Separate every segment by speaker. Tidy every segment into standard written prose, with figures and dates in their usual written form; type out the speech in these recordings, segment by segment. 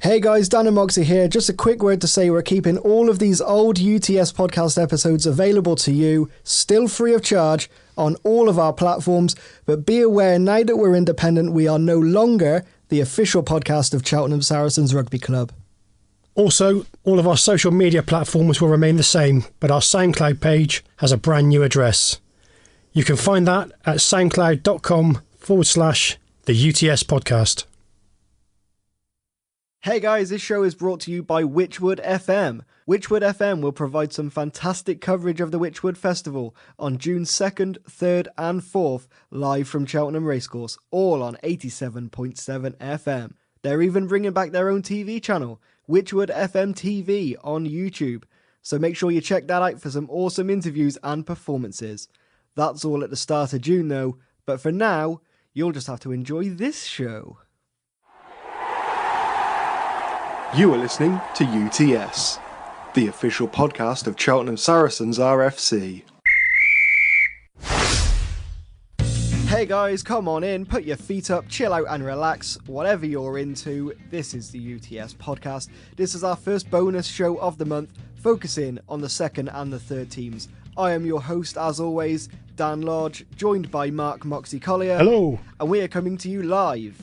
Speaker 1: Hey guys, Dan and Moxie here. Just a quick word to say we're keeping all of these old UTS podcast episodes available to you, still free of charge, on all of our platforms. But be aware, now that we're independent, we are no longer the official podcast of Cheltenham Saracens Rugby Club.
Speaker 2: Also, all of our social media platforms will remain the same, but our SoundCloud page has a brand new address. You can find that at soundcloud.com/the UTS podcast.
Speaker 1: Hey guys, this show is brought to you by Witchwood FM. Witchwood FM will provide some fantastic coverage of the Witchwood Festival on June 2nd, 3rd and 4th, live from Cheltenham Racecourse, all on 87.7 FM. They're even bringing back their own TV channel, Witchwood FM TV, on YouTube. So make sure you check that out for some awesome interviews and performances. That's all at the start of June though, but for now, you'll just have to enjoy this show.
Speaker 3: You are listening to UTS, the official podcast of Cheltenham Saracens RFC.
Speaker 1: Hey guys, come on in, put your feet up, chill out and relax, whatever you're into. This is the UTS podcast. This is our first bonus show of the month, focusing on the second and the third teams. I am your host, as always, Dan Lodge, joined by Mark Moxie Collier.
Speaker 2: Hello.
Speaker 1: And we are coming to you live,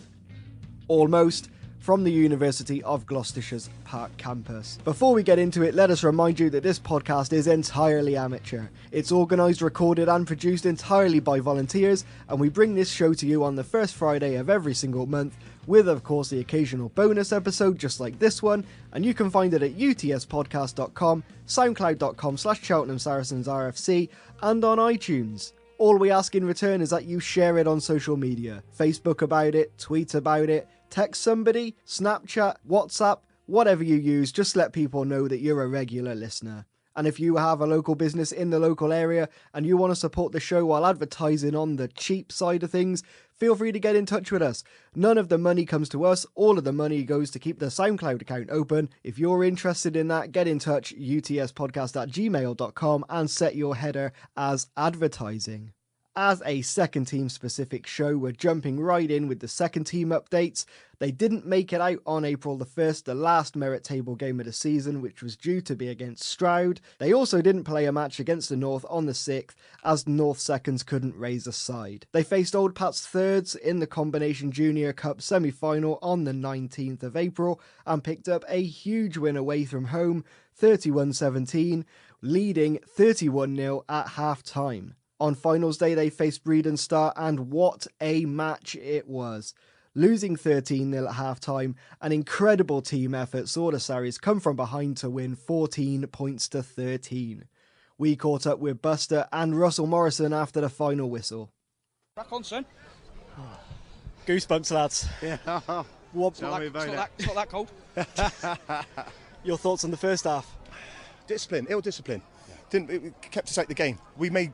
Speaker 1: almost, from the University of Gloucestershire's Park campus. Before we get into it, let us remind you that this podcast is entirely amateur. It's organised, recorded and produced entirely by volunteers, and we bring this show to you on the first Friday of every single month, with of course the occasional bonus episode just like this one, and you can find it at utspodcast.com, soundcloud.com/Cheltenham Saracens RFC, and on iTunes. All we ask in return is that you share it on social media. Facebook about it, tweet about it, text somebody, Snapchat, WhatsApp, whatever you use, just let people know that you're a regular listener. And if you have a local business in the local area and you want to support the show while advertising on the cheap side of things, feel free to get in touch with us. None of the money comes to us, all of the money goes to keep the SoundCloud account open. If you're interested in that, get in touch, utspodcast@gmail.com, and set your header as advertising. As a second team specific show, we're jumping right in with the second team updates. They didn't make it out on April the 1st, the last merit table game of the season, which was due to be against Stroud. They also didn't play a match against the North on the 6th, as North seconds couldn't raise a side. They faced Old Pat's thirds in the Combination Junior Cup semi-final on the 19th of April, and picked up a huge win away from home, 31-17, leading 31-0 at half-time. On finals day, they faced Bredon Star, and what a match it was. Losing 13-0 at half-time, an incredible team effort saw the Sarries come from behind to win 14 points to 13. We caught up with Buster and Russell Morrison after the final whistle.
Speaker 4: Back on, son.
Speaker 1: Goosebumps, lads.
Speaker 4: Yeah.
Speaker 1: What,
Speaker 4: It's not that cold.
Speaker 1: your thoughts on the first half?
Speaker 5: Discipline, ill discipline. It kept us out the game. We made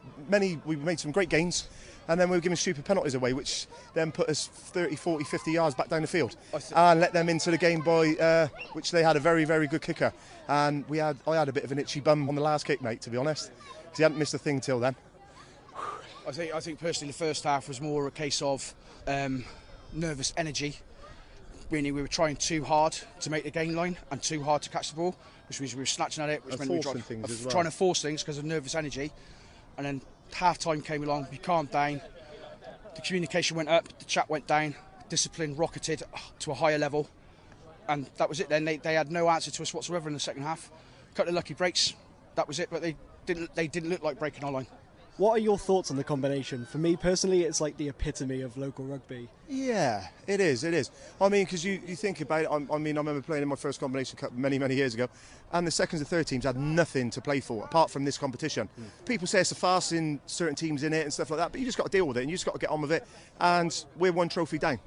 Speaker 5: some great gains, and then we were giving stupid penalties away, which then put us 30, 40, 50 yards back down the field, and let them into the game by which they had a very, very good kicker. And I had a bit of an itchy bum on the last kick, mate, to be honest, because he hadn't missed a thing till then.
Speaker 4: I think personally the first half was more a case of nervous energy. Really, we were trying too hard to make the gain line and too hard to catch the ball, which means we were snatching at it, which meant we were trying to force things because of nervous energy. And then half-time came along, we calmed down, the communication went up, the chat went down, discipline rocketed to a higher level, and that was it then. They had no answer to us whatsoever in the second half. Cut the lucky breaks, that was it, but they didn't look like breaking our line.
Speaker 1: What are your thoughts on the combination? For me personally, it's like the epitome of local rugby.
Speaker 5: Yeah, it is. I mean, because you think about it, I remember playing in my first combination cup many, many years ago, and the seconds and third teams had nothing to play for apart from this competition. People say it's a farce in certain teams in it and stuff like that, but you just got to deal with it and you just got to get on with it. And we're one trophy down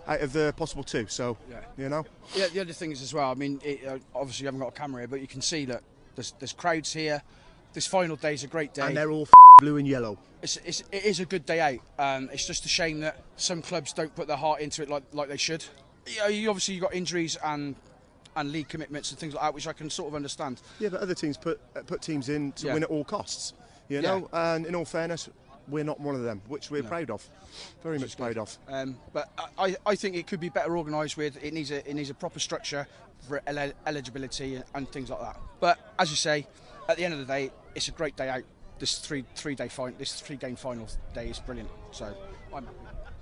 Speaker 5: out of the possible two, so, you know.
Speaker 4: Yeah, the other thing is as well, I mean, obviously you haven't got a camera here, but you can see that there's crowds here. This final day is a great day.
Speaker 5: And they're all blue and yellow.
Speaker 4: It is a good day out. It's just a shame that some clubs don't put their heart into it like they should. You obviously you've got injuries and league commitments and things like that, which I can sort of understand.
Speaker 5: Yeah, but other teams put teams in to win at all costs, you know. And in all fairness, we're not one of them, which we're proud of, very much proud of.
Speaker 4: But I think it could be better organised with. It needs a proper structure for eligibility and things like that. But as you say, at the end of the day, it's a great day out. This three-game final day is brilliant. So I'm happy.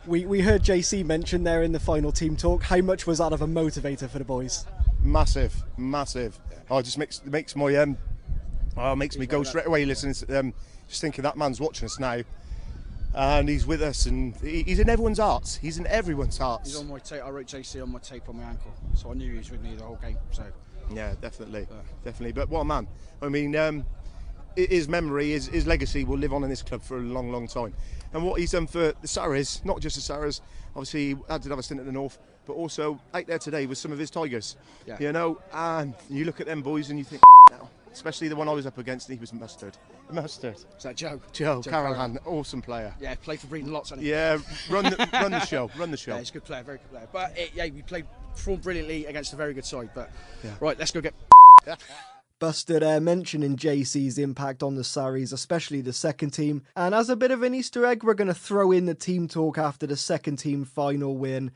Speaker 1: We heard JC mention there in the final team talk. How much was that of a motivator for the boys?
Speaker 5: Massive. Oh, it just makes me go straight away listening to them. Just thinking that man's watching us now, and he's with us, and he's in everyone's hearts. He's in everyone's hearts.
Speaker 4: He's on my tape. I wrote JC on my tape on my ankle, so I knew he was with me the whole game. So
Speaker 5: yeah, definitely. But what a man! I mean, his memory, his legacy will live on in this club for a long, long time. And what he's done for the Sarries, not just the Sarries, obviously he did have a stint at the North, but also out there today with some of his Tigers.
Speaker 4: Yeah.
Speaker 5: You know, and you look at them boys and you think, now, especially the one I was up against, he was mustard.
Speaker 4: Is that Joe?
Speaker 5: Joe Carolan, awesome player.
Speaker 4: Yeah, played for Bredon lots.
Speaker 5: Yeah, run the show.
Speaker 4: Yeah, he's a good player, very good player. But we performed brilliantly against a very good side. But right, let's go get.
Speaker 1: Busted mentioning JC's impact on the Sarries, especially the second team. And as a bit of an Easter egg, we're going to throw in the team talk after the second team final win.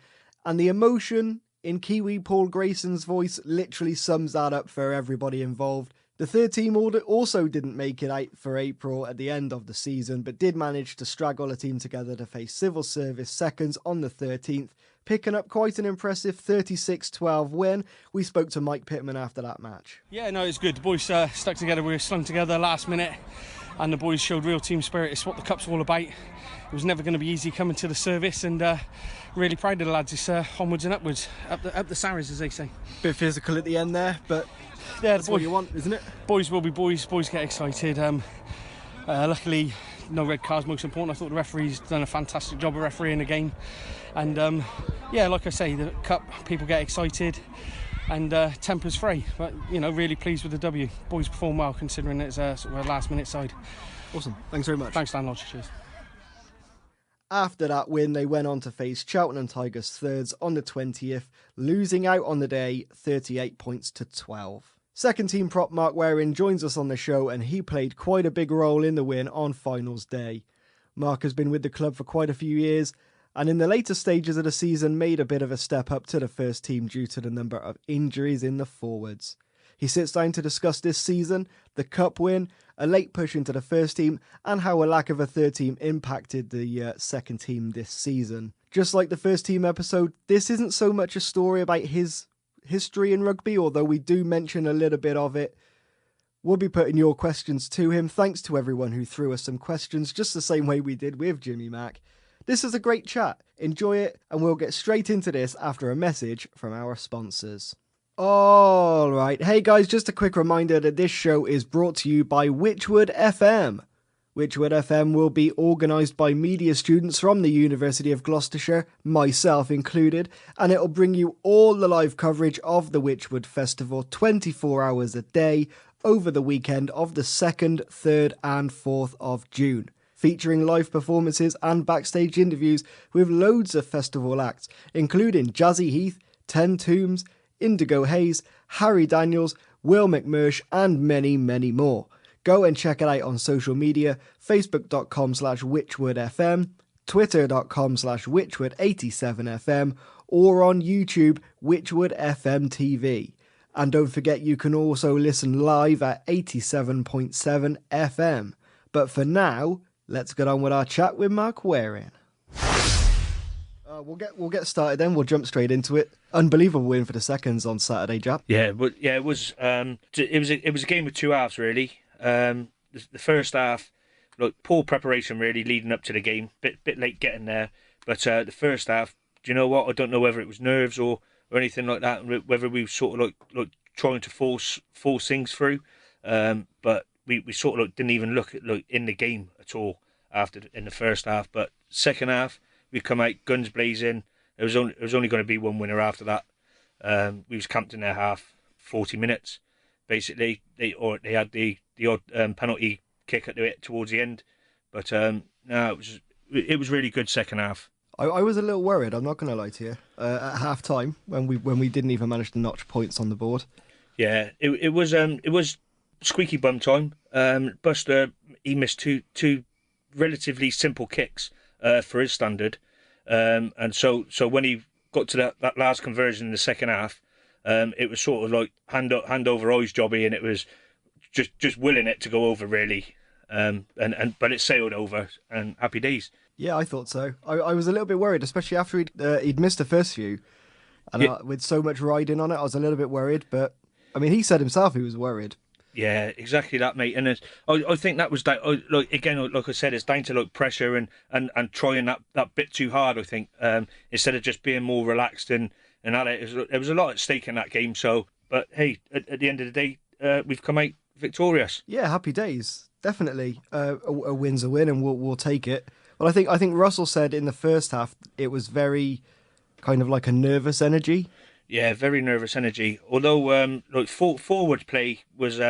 Speaker 1: And the emotion in Kiwi Paul Grayson's voice literally sums that up for everybody involved. The third team also didn't make it out for April at the end of the season, but did manage to straggle a team together to face Civil Service seconds on the 13th, picking up quite an impressive 36-12 win. We spoke to Mike Pittman after that match.
Speaker 6: Yeah, no, it's good. The boys stuck together. We were slung together last minute, and the boys showed real team spirit. It's what the Cup's all about. It was never going to be easy coming to the service, and really proud of the lads. It's onwards and upwards, up the Sarries, as they say.
Speaker 1: Bit physical at the end there, but
Speaker 6: yeah,
Speaker 1: that's what you want, isn't it?
Speaker 6: Boys will be boys. Boys get excited. Luckily, no red cards, most important. I thought the referee's done a fantastic job of refereeing the game. And like I say, the Cup, people get excited and temper's free. But, really pleased with the W. Boys perform well considering it's sort of a last-minute side.
Speaker 1: Awesome. Thanks very much.
Speaker 6: Thanks, Dan Lodge. Cheers.
Speaker 1: After that win, they went on to face Cheltenham Tigers thirds on the 20th, losing out on the day 38 points to 12. Second team prop Mark Waring joins us on the show, and he played quite a big role in the win on finals day. Mark has been with the club for quite a few years, and in the later stages of the season made a bit of a step up to the first team due to the number of injuries in the forwards. He sits down to discuss this season, the Cup win, a late push into the first team, and how a lack of a third team impacted the second team this season. Just like the first team episode, this isn't so much a story about his history in rugby, although we do mention a little bit of it. We'll be putting your questions to him. Thanks to everyone who threw us some questions, just the same way we did with Jimmy Mack. This is a great chat. Enjoy it, and we'll get straight into this after a message from our sponsors. All right. Hey guys, just a quick reminder that this show is brought to you by Wychwood FM. Wychwood FM will be organised by media students from the University of Gloucestershire, myself included, and it'll bring you all the live coverage of the Wychwood Festival 24 hours a day over the weekend of the 2nd, 3rd and 4th of June, featuring live performances and backstage interviews with loads of festival acts, including Jazzy Heath, Ten Tombs, Indigo Hayes, Harry Daniels, Will McMursh and many, many more. Go and check it out on social media, facebook.com/WychwoodFM, twitter.com/Wychwood87FM, or on YouTube, Wychwood FM TV. And don't forget you can also listen live at 87.7 FM. But for now, let's get on with our chat with Mark Waring. We'll get started then. We'll jump straight into it. Unbelievable win for the seconds on Saturday, Jap.
Speaker 7: Yeah, but it was a game with two halves really. The first half, poor preparation really leading up to the game. Bit late getting there, but the first half, do you know what? I don't know whether it was nerves or anything like that. Whether we were sort of like trying to force things through, but we sort of didn't even look at in the game at all in the first half. But second half, we come out guns blazing. There was only going to be one winner after that. We was camped in their half 40 minutes, basically. They had the odd penalty kick towards the end, but no, it was really good second half.
Speaker 1: I was a little worried. I'm not going to lie to you. At half time, when we didn't even manage to notch points on the board.
Speaker 7: Yeah, it was squeaky bum time. Buster, he missed two relatively simple kicks for his standard. And so when he got to that last conversion in the second half, it was sort of like hand over eyes jobby, and it was just willing it to go over really. But it sailed over, and happy days.
Speaker 1: Yeah, I thought so. I was a little bit worried, especially after he'd missed the first few, and with so much riding on it, I was a little bit worried. But I mean, he said himself he was worried.
Speaker 7: Yeah, exactly that, mate. And I think that was like I said, it's down to like pressure and trying that bit too hard. I think instead of just being more relaxed and at it, there was a lot at stake in that game. So, but hey, at the end of the day, we've come out victorious.
Speaker 1: Yeah, happy days. Definitely, a win's a win, and we'll take it. Well, I think Russell said in the first half it was very kind of like a nervous energy.
Speaker 7: Yeah, very nervous energy. Although like forward play was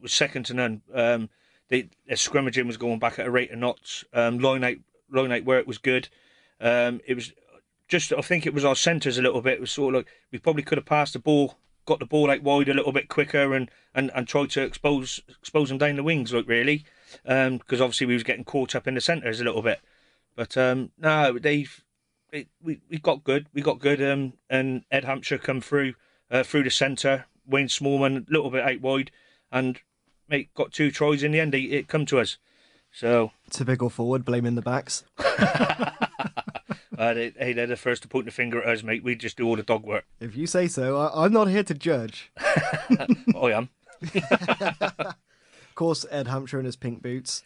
Speaker 7: second to none. Their scrimmaging was going back at a rate of knots. Line out work was good. It was just, I think it was our centres a little bit. It was sort of like we probably could have passed the ball, got the ball out wide a little bit quicker, and tried to expose them down the wings, like really, because obviously we was getting caught up in the centres a little bit. But no, we got good. And Ed Hampshire come through the centre. Wayne Smallman a little bit out wide, and mate got 2 tries in the end. It come to us. So
Speaker 1: typical forward blaming the backs.
Speaker 7: They're the first to point the finger at us, mate. We just do all the dog work.
Speaker 1: If you say so. I'm not here to judge.
Speaker 7: I am.
Speaker 1: Of course, Ed Hampshire in his pink boots.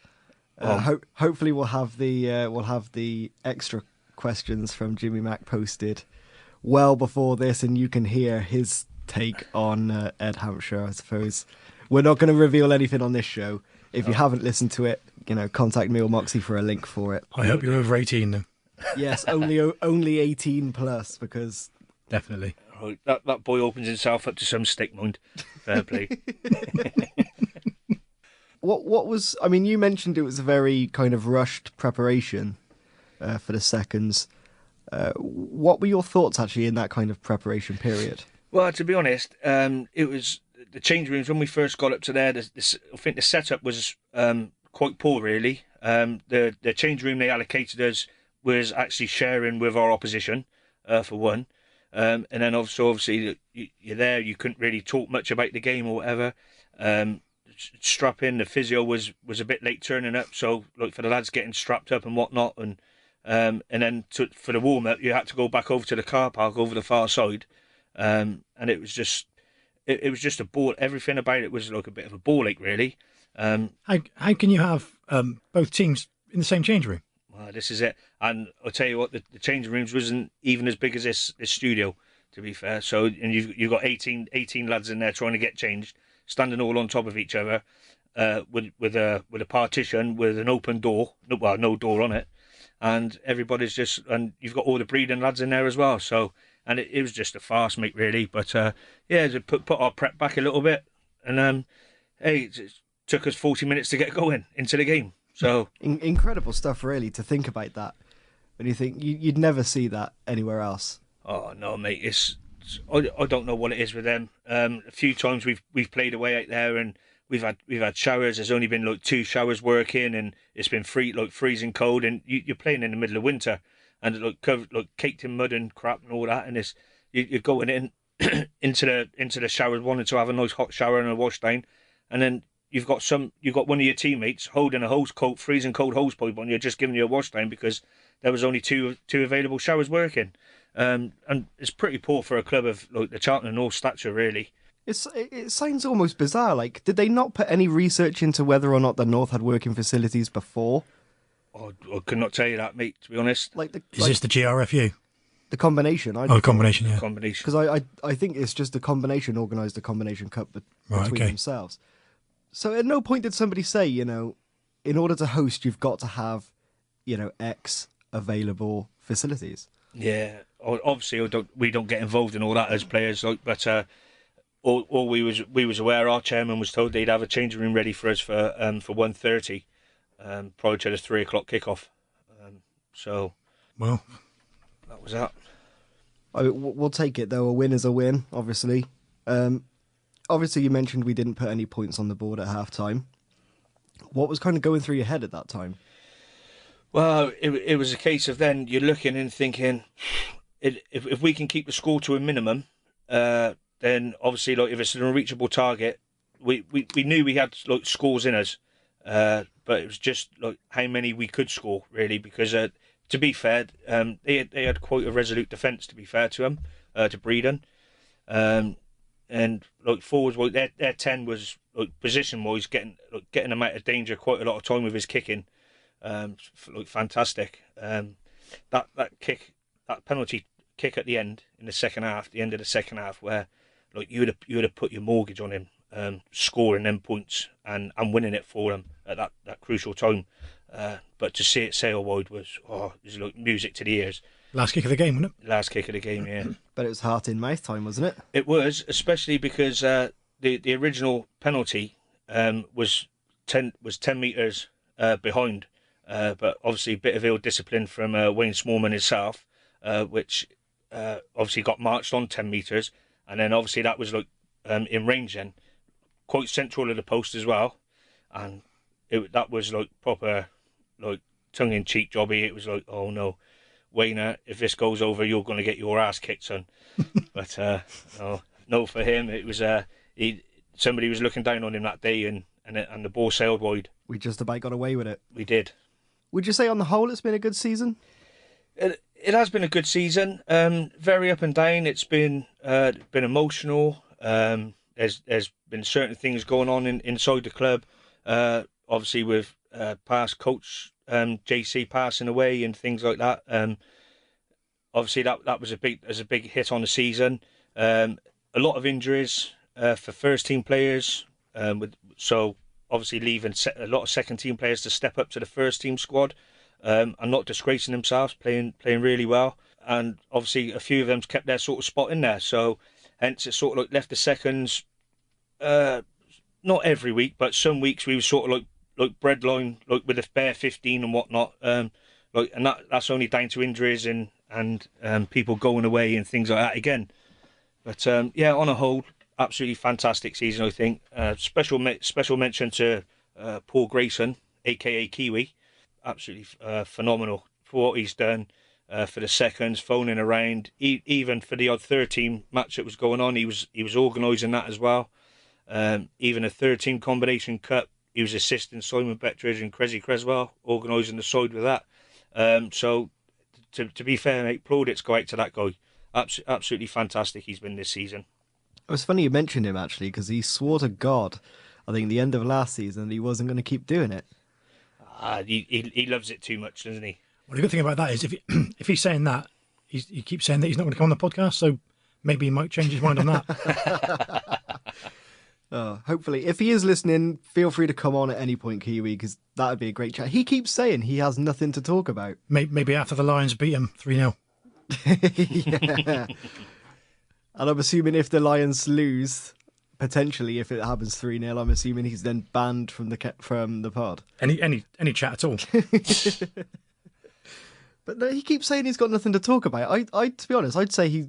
Speaker 1: Hopefully, we'll have the extra questions from Jimmy Mack posted well before this, and you can hear his take on Ed Hampshire. I suppose we're not going to reveal anything on this show. If you haven't listened to it, contact me or Moxie for a link for it.
Speaker 2: I hope you're over 18 though.
Speaker 1: Yes, only 18 plus, because
Speaker 2: definitely.
Speaker 7: Right, that boy opens himself up to some stick, mind. Fair play.
Speaker 1: What was? I mean, you mentioned it was a very kind of rushed preparation for the seconds. What were your thoughts actually in that kind of preparation period?
Speaker 7: Well, to be honest, it was the change rooms when we first got up to there. I think the setup was quite poor, really. The change room they allocated us was actually sharing with our opposition, for one. And then obviously you're there, you couldn't really talk much about the game or whatever. Strap in, the physio was a bit late turning up, so like for the lads getting strapped up and whatnot, and then for the warm up you had to go back over to the car park over the far side, and it was just a ball. Everything about it was like a bit of a ball ache, really.
Speaker 2: How can you have both teams in the same change room?
Speaker 7: Well, this is it, and I'll tell you what, the changing rooms wasn't even as big as this studio, to be fair. So, and you've got 18 lads in there trying to get changed, standing all on top of each other, with a partition with an open door, no door on it, and everybody's and you've got all the Bredon lads in there as well. So, and it was just a farce, mate, really. But to put our prep back a little bit, and it took us 40 minutes to get going into the game. So
Speaker 1: incredible stuff, really, to think about that. When you think you'd never see that anywhere else.
Speaker 7: Oh no, mate! I don't know what it is with them. A few times we've played away out there, and we've had showers. There's only been like 2 showers working, and it's been freezing cold. And you're playing in the middle of winter, and caked in mud and crap and all that. And you're going in into the showers, wanting to have a nice hot shower and a wash down, and then you've got one of your teammates holding a freezing cold hose pipe on you, just giving you a wash down because there was only two available showers working. And it's pretty poor for a club of like the Charlton North stature, really.
Speaker 1: It sounds almost bizarre. Like, did they not put any research into whether or not the North had working facilities before?
Speaker 7: I could not tell you that, mate, to be honest.
Speaker 2: Is this the GRFU?
Speaker 1: The combination.
Speaker 2: The combination, yeah.
Speaker 7: Combination.
Speaker 1: Because I think it's just the combination organised the combination cup between themselves. So at no point did somebody say, in order to host, you've got to have, X available facilities.
Speaker 7: Yeah, obviously we don't get involved in all that as players, but all we was aware. Our chairman was told they'd have a changing room ready for us for 1:30, prior to the 3 o'clock kickoff. So,
Speaker 2: well,
Speaker 7: that was that.
Speaker 1: We'll take it though. A win is a win, obviously. Obviously, you mentioned we didn't put any points on the board at half-time. What was kind of going through your head at that time?
Speaker 7: Well, it was a case of then you're looking and thinking, if we can keep the score to a minimum, then obviously, like, if it's an unreachable target, we knew we had like scores in us, but it was just like how many we could score really. Because to be fair, they had quite a resolute defence. To be fair to them, to Bredon, and like forwards, well, their 10 was like position wise getting them out of danger quite a lot of time with his kicking. Like fantastic. That kick, that penalty kick at the end in the second half, the end of the second half, where like you would have put your mortgage on him, scoring them points and winning it for him at that crucial time. But to see it sail wide was like music to the ears.
Speaker 2: Last kick of the game, wasn't it?
Speaker 7: Last kick of the game, yeah.
Speaker 1: But it was heart in mouth time, wasn't it?
Speaker 7: It was, especially because the original penalty was 10 metres behind. But obviously a bit of ill discipline from Wayne Smallman himself, which obviously got marched on 10 metres, and then obviously that was like in range then, quite central of the post as well, and that was like proper like tongue-in-cheek jobby. It was like, oh no, Wayne, if this goes over, you're going to get your ass kicked, son. But no, for him it was somebody was looking down on him that day, and the ball sailed wide.
Speaker 1: We just about got away with it.
Speaker 7: We did.
Speaker 1: Would you say on the whole it's been a good season?
Speaker 7: It has been a good season. Very up and down. It's been emotional. There's been certain things going on inside the club. Obviously with past coach JC passing away and things like that. Obviously that was a big hit on the season. A lot of injuries for first team players. So obviously leaving a lot of second team players to step up to the first team squad, and not disgracing themselves, playing really well. And obviously a few of them's kept their sort of spot in there. So hence it sort of like left the seconds, not every week, but some weeks we were sort of like breadline, like with a bare 15 and whatnot. And that's only down to injuries and people going away and things like that again. But yeah, on a whole, absolutely fantastic season, I think. Special mention to Paul Grayson, aka Kiwi. Absolutely phenomenal for what he's done for the seconds, phoning around, even for the odd third team match that was going on. He was organising that as well. Even a third team combination cup, he was assisting Simon Bettridge and Cressy Creswell, organising the side with that. So to be fair, mate, plaudits go out to that guy. Absolutely fantastic he's been this season.
Speaker 1: It was funny you mentioned him, actually, because he swore to God, I think, the end of last season, that he wasn't going to keep doing it.
Speaker 7: He loves it too much, doesn't he?
Speaker 2: Well, the good thing about that is if he's saying that, he keeps saying that he's not going to come on the podcast, so maybe he might change his mind on that.
Speaker 1: Hopefully, if he is listening, feel free to come on at any point, Kiwi, because that would be a great chat. He keeps saying he has nothing to talk about.
Speaker 2: Maybe after the Lions beat him 3-0.
Speaker 1: Yeah. And I'm assuming if the Lions lose, potentially if it happens 3-0, I'm assuming he's then banned from the pod.
Speaker 2: Any chat at all.
Speaker 1: But no, he keeps saying he's got nothing to talk about. I to be honest, I'd say he,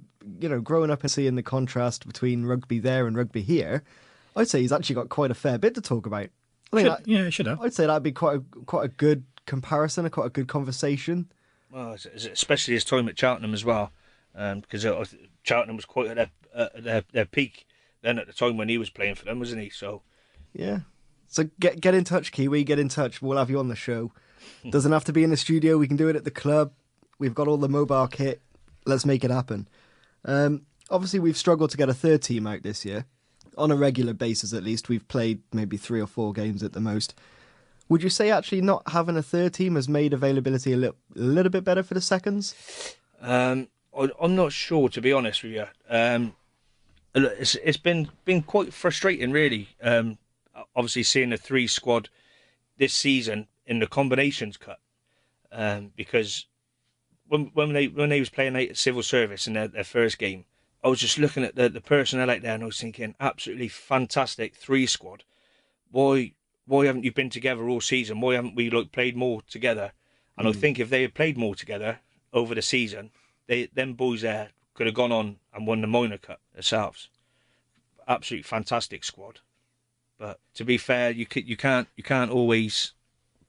Speaker 1: growing up and seeing the contrast between rugby there and rugby here, I'd say he's actually got quite a fair bit to talk about.
Speaker 2: He should have.
Speaker 1: I'd say that'd be quite a good comparison, quite a good conversation.
Speaker 7: Well, especially his time at Cheltenham as well, because Cheltenham was quite at their peak then at the time when he was playing for them, wasn't he? So
Speaker 1: yeah. So get in touch, Kiwi. Get in touch. We'll have you on the show. Doesn't have to be in the studio. We can do it at the club. We've got all the mobile kit. Let's make it happen. Obviously, we've struggled to get a third team out this year. On a regular basis, at least. We've played maybe 3 or 4 games at the most. Would you say actually not having a third team has made availability a little bit better for the seconds?
Speaker 7: I'm not sure, to be honest with you. It's been quite frustrating, really. Obviously, seeing the 3 squad this season in the Combinations Cup, because when they was playing out at Civil Service in their first game, I was just looking at the personnel out there and I was thinking, absolutely fantastic 3 squad. Why haven't you been together all season? Why haven't we played more together? And I think if they had played more together over the season, them boys there could have gone on and won the Minor Cup themselves. Absolutely fantastic squad. But to be fair, you can't always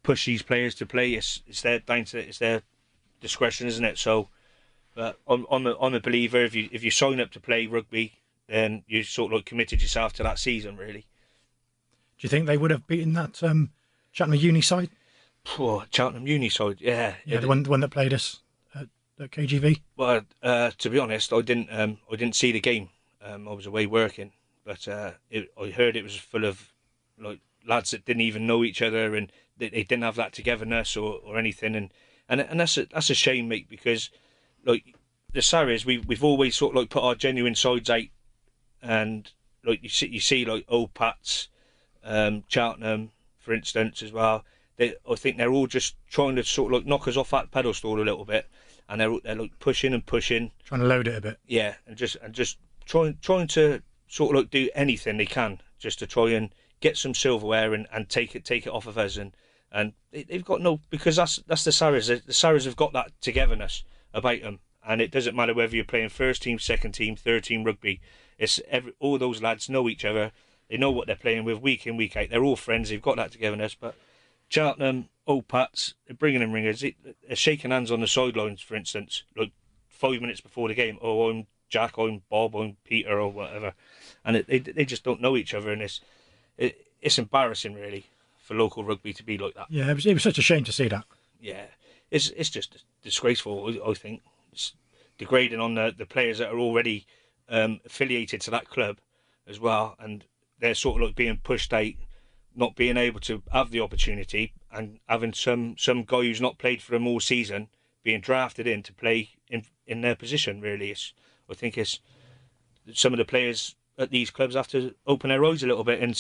Speaker 7: push these players to play. It's their discretion, isn't it? So, but I'm a believer. If you sign up to play rugby, then you sort of like committed yourself to that season, really.
Speaker 2: Do you think they would have beaten that Cheltenham Uni side?
Speaker 7: Poor Cheltenham Uni side, yeah.
Speaker 2: The one that played us at KGV.
Speaker 7: Well, to be honest, I didn't see the game. I was away working, but I heard it was full of like lads that didn't even know each other, and they didn't have that togetherness or anything, and that's a shame, mate, because like the Sarries, we've always sort of like put our genuine sides out, and like you see like Old Pats, Cheltenham, for instance, as well. I think they're all just trying to sort of like knock us off that pedestal a little bit, and they're like pushing,
Speaker 2: trying to load it a bit.
Speaker 7: Yeah, and just trying to sort of like do anything they can just to try and get some silverware and take it off of us, and they've got no, because that's the Sarries. The Sarries have got that togetherness about them, and it doesn't matter whether you're playing first team, second team, third team rugby. It's all those lads know each other. They know what they're playing with week in, week out. They're all friends. They've got that togetherness. But Cheltenham, Old Pats, they're bringing in ringers. They're shaking hands on the sidelines, for instance, like 5 minutes before the game. Oh, I'm Jack, I'm Bob, I'm Peter, or whatever. And they just don't know each other, and it's embarrassing, really, for local rugby to be like that.
Speaker 2: Yeah, it was such a shame to see that.
Speaker 7: Yeah, it's just disgraceful, I think. It's degrading on the players that are already affiliated to that club as well, and they're sort of like being pushed out, not being able to have the opportunity, and having some guy who's not played for them all season being drafted in to play in their position. Really, I think it's some of the players at these clubs have to open their eyes a little bit and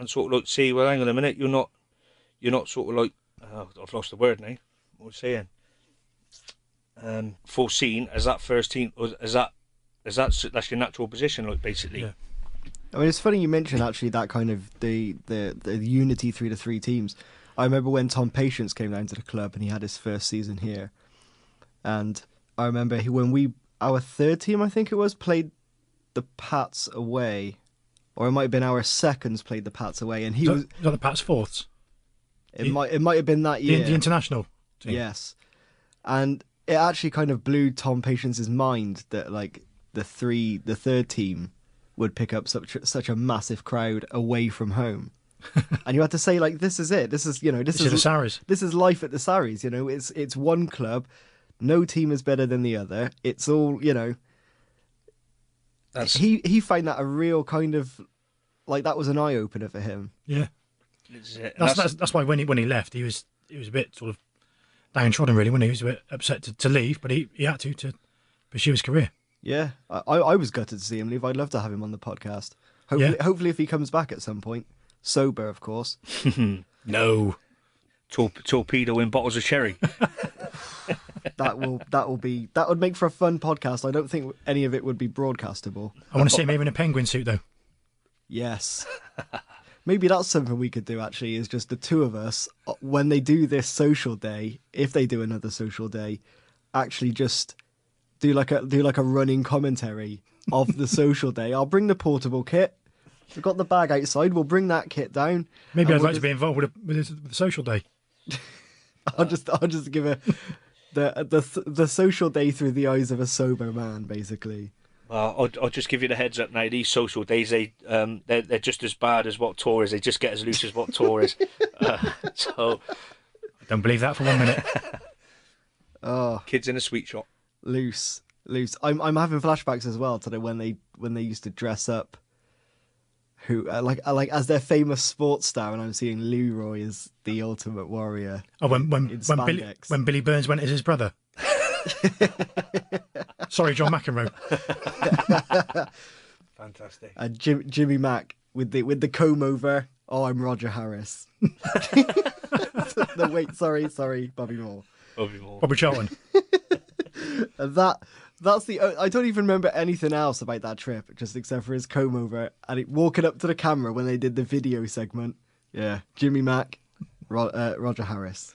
Speaker 7: sort of like see, well, hang on a minute, you're not sort of like I've lost the word now. What was I saying? Foreseen as that first team, or that's your natural position, like, basically.
Speaker 2: Yeah.
Speaker 1: I mean, it's funny you mention actually that kind of the unity through the three teams. I remember when Tom Patience came down to the club and he had his first season here, and I remember when our third team, I think it was, played the Pats away, or it might have been our seconds played the Pats away, and he was
Speaker 2: the Pats fourths.
Speaker 1: It might have been that year,
Speaker 2: the international team.
Speaker 1: Yes, and it actually kind of blew Tom Patience's mind that like the third team would pick up such a massive crowd away from home. And you had to say, like, this is it. This is the Sarries. This is life at the Sarries. You know, it's one club. No team is better than the other. It's all, you know. He found that a real kind of, like, that was an eye opener for him.
Speaker 2: Yeah, that's why when he left, he was a bit sort of downtrodden, really. When he was a bit upset to leave, but he had to pursue his career.
Speaker 1: Yeah, I was gutted to see him leave. I'd love to have him on the podcast. Hopefully if he comes back at some point. Sober, of course.
Speaker 2: No.
Speaker 7: Torpedo in bottles of sherry.
Speaker 1: That would make for a fun podcast. I don't think any of it would be broadcastable.
Speaker 2: I want to see him even in a penguin suit, though.
Speaker 1: Yes. Maybe that's something we could do, actually, is just the two of us, when they do this social day, if they do another social day, actually just do like a running commentary of the social day. I'll bring the portable kit. We've got the bag outside. We'll bring that kit down.
Speaker 2: Maybe I'd like to be involved with the social day.
Speaker 1: I'll just give the social day through the eyes of a sober man, basically.
Speaker 7: Well, I'll just give you the heads up now. These social days, they're just as bad as what tour is. They just get as loose as what tour is. So
Speaker 2: I don't believe that for 1 minute.
Speaker 1: Oh,
Speaker 7: kids in a sweet shop.
Speaker 1: Loose. I'm having flashbacks as well to when they used to dress up. Who like as their famous sports star, and I'm seeing Leroy as the Ultimate Warrior.
Speaker 2: Oh, when Billy Burns went as his brother. Sorry, John McEnroe.
Speaker 7: Fantastic.
Speaker 1: And Jimmy Mack with the comb over. Oh, I'm Roger Harris. No, wait, sorry, Bobby Moore.
Speaker 2: Bobby Charlton.
Speaker 1: And that's I don't even remember anything else about that trip, just except for his comb over and walking up to the camera when they did the video segment. Yeah, Jimmy Mack, Roger Harris.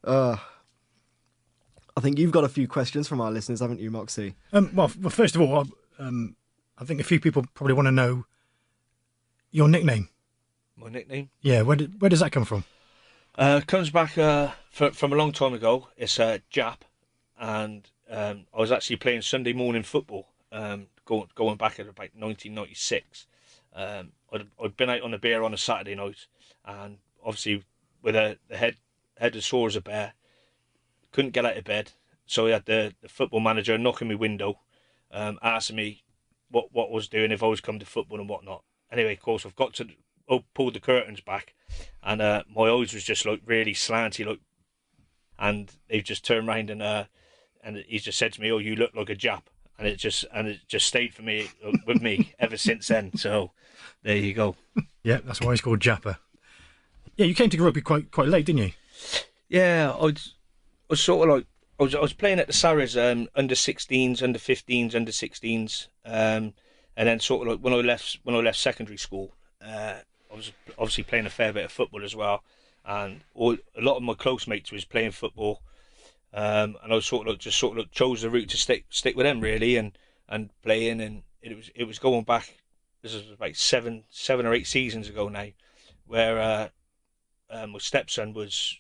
Speaker 1: I think you've got a few questions from our listeners, haven't you, Moxie?
Speaker 2: Well, first of all, I think a few people probably want to know your nickname.
Speaker 7: My nickname.
Speaker 2: Yeah, where does that come from?
Speaker 7: Comes back from a long time ago. It's Jap, and I was actually playing Sunday morning football. Going back at about 1996. I'd been out on a beer on a Saturday night, and obviously with the head as sore as a bear, couldn't get out of bed. So I had the football manager knocking my window, asking me what I was doing, if I was coming to football and whatnot. Anyway, of course, I've got to pulled the curtains back, and my eyes was just like really slanty, like, and they just turned round and he just said to me, "Oh, you look like a Jap," and it just stayed for me with me ever since then. So there you go.
Speaker 2: Yeah, that's why he's called Japper. Yeah, you came to rugby quite late, didn't you?
Speaker 7: Yeah, I was sort of like I was playing at the Sarries under 16s, under 15s, under 16s, and then sort of like when I left secondary school, I was obviously playing a fair bit of football as well, and a lot of my close mates was playing football, and I was sort of chose the route to stick with them really, and playing, and it was going back. This is like seven or eight seasons ago now, where my stepson was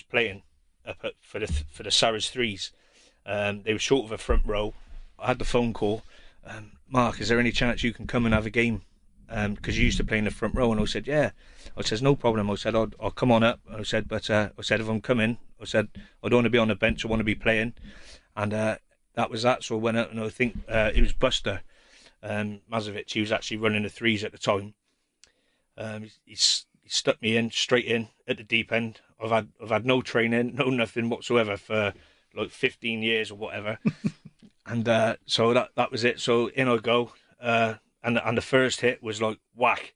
Speaker 7: playing up for the Sarries threes. They were short of a front row. I had the phone call. Mark, is there any chance you can come and have a game? Because you used to play in the front row, and I said, yeah. I said, no problem. I said, I'll come on up. I said, but I said, if I'm coming, I said, I don't want to be on the bench. I want to be playing. And that was that. So I went out, and I think it was Buster Mazovic. He was actually running the threes at the time. He stuck me straight in at the deep end. I've had no training, no nothing whatsoever for like 15 years or whatever. And so that was it. So in I go. And the first hit was like whack,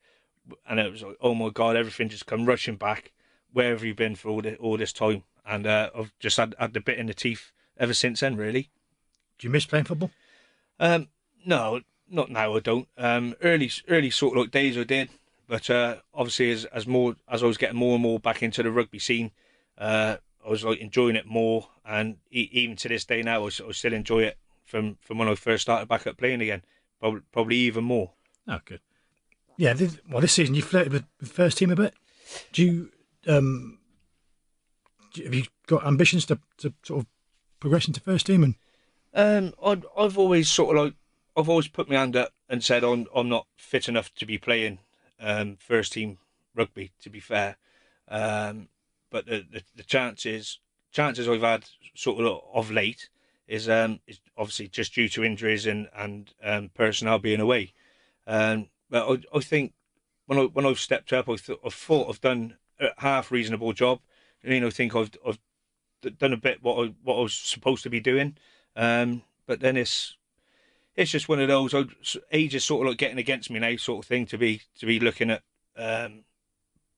Speaker 7: and it was like, oh my God, everything just come rushing back. Where have you been for all this time? And I've just had the bit in the teeth ever since then, really.
Speaker 2: Do you miss playing football?
Speaker 7: No, not now. I don't. Early sort of like days I did, but obviously as I was getting more and more back into the rugby scene, I was like enjoying it more, and even to this day now, I still enjoy it from when I first started back up playing again. Probably even more.
Speaker 2: Oh, good. Yeah, this season you flirted with the first team a bit. Do you have you got ambitions to sort of progress into first team? And
Speaker 7: I've always put my hand up and said I'm not fit enough to be playing first team rugby. To be fair, but the chances I've had sort of late is obviously just due to injuries and personnel being away. But I think when I've stepped up, I thought I've done a half reasonable job. I think I've done a bit what I was supposed to be doing. But then it's just one of those age is sort of like getting against me now, sort of thing, to be looking at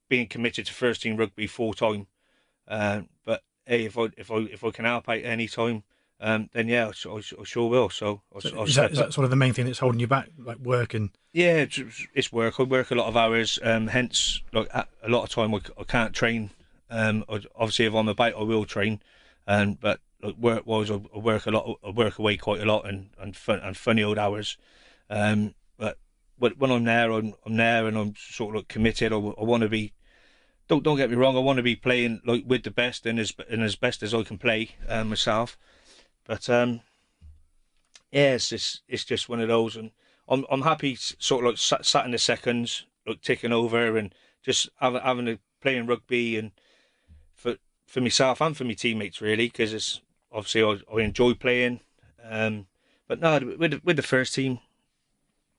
Speaker 7: being committed to first team rugby full time. But hey, if I can help out any time, then yeah, I sure will. So
Speaker 2: is that sort of the main thing that's holding you back, like work and? Yeah,
Speaker 7: it's work. I work a lot of hours. Hence, like a lot of time I can't train. Obviously, if I'm about, I will train. But like work-wise, I work a lot. I work away quite a lot and funny old hours. But when I'm there, I'm there, and I'm sort of like committed. I want to be. Don't get me wrong. I want to be playing like with the best and as best as I can play myself. But yeah, it's just one of those, and I'm happy sort of like sat in the seconds, like ticking over, and just having a playing rugby, and for myself and for my teammates really, because it's obviously I enjoy playing. But no, with the first team,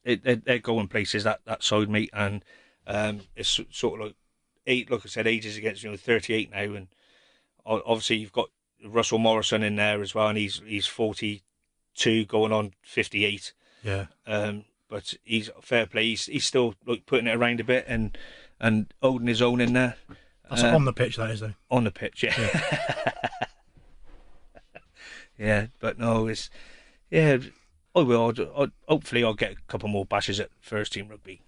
Speaker 7: they're going places that side, mate, and it's sort of like like I said, ages against 38 now, and obviously you've got Russell Morrison in there as well, and he's 42 going on 58.
Speaker 2: Yeah.
Speaker 7: But he's fair play. He's still like putting it around a bit and holding his own in there.
Speaker 2: That's on the pitch, that is, though.
Speaker 7: On the pitch, yeah. Yeah, but no, I will. Hopefully, I'll get a couple more bashes at first team rugby.